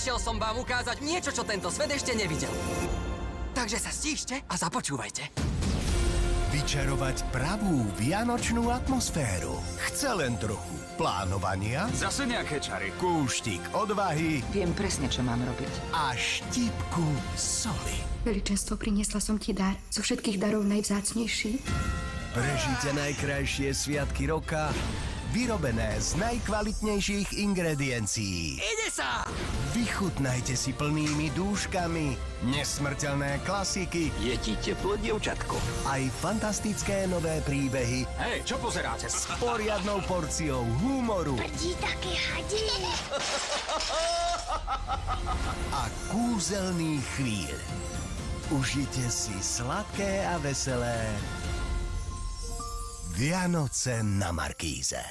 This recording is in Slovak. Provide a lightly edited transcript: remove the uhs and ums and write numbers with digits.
Prišiel som vám ukázať niečo, čo tento svet ešte nevidel. Takže sa stíšte a započúvajte. Vyčarovať pravú vianočnú atmosféru. Chce len trochu plánovania, Zase nejaké čary. kúštik odvahy Viem presne, čo mám robiť. a štipku soli. Veličenstvo, priniesla som ti dar. Zo všetkých darov najvzácnejší. Prežite najkrajšie sviatky roka, vyrobené z najkvalitnejších ingrediencií. Ide sa! Vychutnajte si plnými dúškami nesmrteľné klasiky, Je ti teplo, dievčatko? aj fantastické nové príbehy Hej, čo pozeráte? s poriadnou porciou humoru Prdí také hadí. a kúzelných chvíľ. Užite si sladké a veselé Vianoce na Markíze.